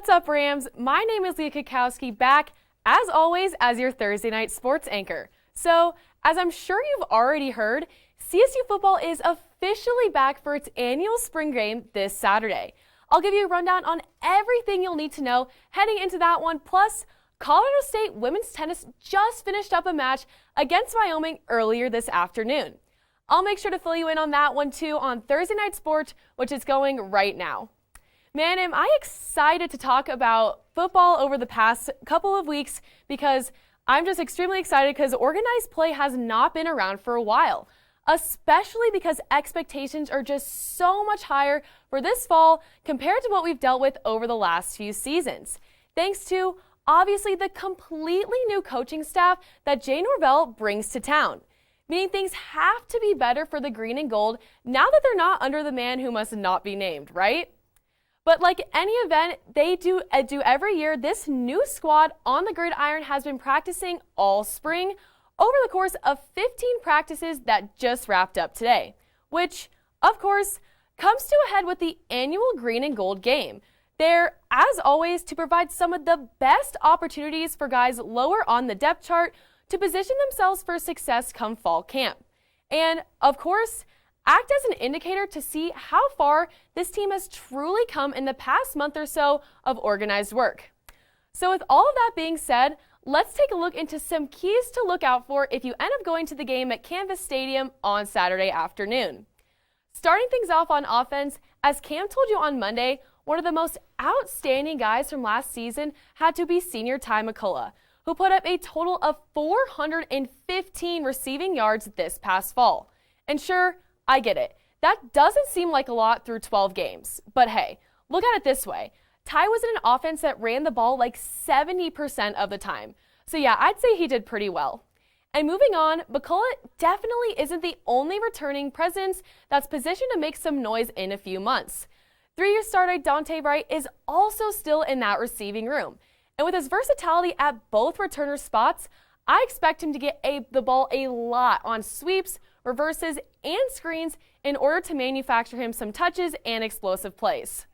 What's up, Rams? My name is Leah Cackowski, back, as always, as your Thursday night sports anchor. So, as I'm sure you've already heard, CSU Football is officially back for its annual spring game this Saturday. I'll give you a rundown on everything you'll need to know heading into that one, plus Colorado State women's tennis just finished up a match against Wyoming earlier this afternoon. I'll make sure to fill you in on that one too on Thursday Night Sport, which is going right now. Man, am I excited to talk about football over the past couple of weeks because I'm just extremely excited because organized play has not been around for a while, especially because expectations are just so much higher for this fall compared to what we've dealt with over the last few seasons. Thanks to, obviously, the completely new coaching staff that Jay Norvell brings to town. Meaning things have to be better for the green and gold now that they're not under the man who must not be named, right? But like any event they do every year, this new squad on the gridiron has been practicing all spring over the course of 15 practices that just wrapped up today, which, of course, comes to a head with the annual green and gold game. They're, as always, to provide some of the best opportunities for guys lower on the depth chart to position themselves for success come fall camp. And, of course, act as an indicator to see how far this team has truly come in the past month or so of organized work. So with all of that being said, let's take a look into some keys to look out for if you end up going to the game at Canvas Stadium on Saturday afternoon. Starting things off on offense, as Cam told you on Monday, one of the most outstanding guys from last season had to be senior Ty McCullough, who put up a total of 415 receiving yards this past fall. And sure, I get it. That doesn't seem like a lot through 12 games. But hey, look at it this way. Ty was in an offense that ran the ball like 70% of the time. So yeah, I'd say he did pretty well. And moving on, McCullough definitely isn't the only returning presence that's positioned to make some noise in a few months. 3-year starter Dante Wright is also still in that receiving room. And with his versatility at both returner spots, I expect him to get the ball a lot on sweeps, reverses, and screens in order to manufacture him some touches and explosive plays.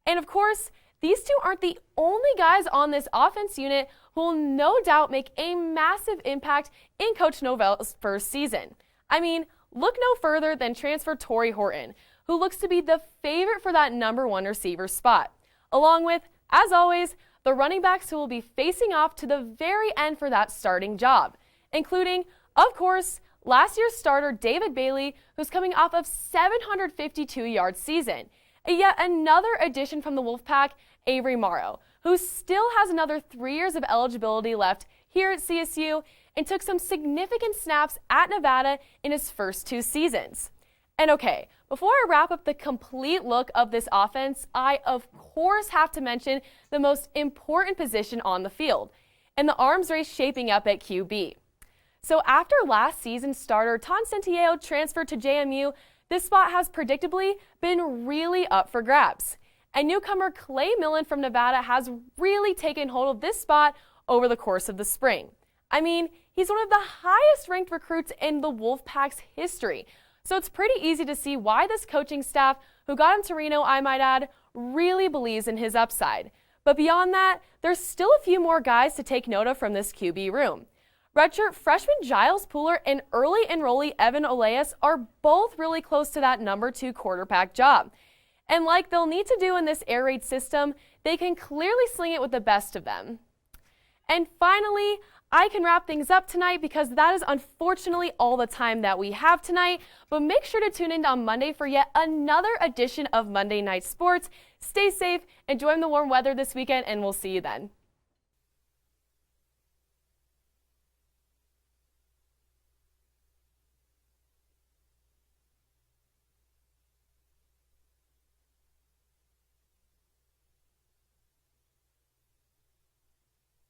And of course, these two aren't the only guys on this offense unit who will no doubt make a massive impact in Coach Norvell's first season. I mean, look no further than transfer Torrey Horton, who looks to be the favorite for that number one receiver spot, along with, as always, the running backs who will be facing off to the very end for that starting job, including, of course, last year's starter David Bailey, who's coming off of 752-yard season. And yet another addition from the Wolfpack, Avery Morrow, who still has another 3 years of eligibility left here at CSU and took some significant snaps at Nevada in his first 2 seasons. And okay, before I wrap up the complete look of this offense, I of course have to mention the most important position on the field, and the arms race shaping up at QB. So after last season's starter Ton Centillo transferred to JMU, this spot has predictably been really up for grabs. And newcomer Clay Millen from Nevada has really taken hold of this spot over the course of the spring. I mean, he's one of the highest ranked recruits in the Wolfpack's history. So it's pretty easy to see why this coaching staff, who got him to Reno, I might add, really believes in his upside. But beyond that, there's still a few more guys to take note of from this QB room. Redshirt freshman Giles Pooler and early enrollee Evan Oleas are both really close to that number 2 quarterback job. And like they'll need to do in this air raid system, they can clearly sling it with the best of them. And finally, I can wrap things up tonight because that is unfortunately all the time that we have tonight. But make sure to tune in on Monday for yet another edition of Monday Night Sports. Stay safe, enjoy the warm weather this weekend, and we'll see you then.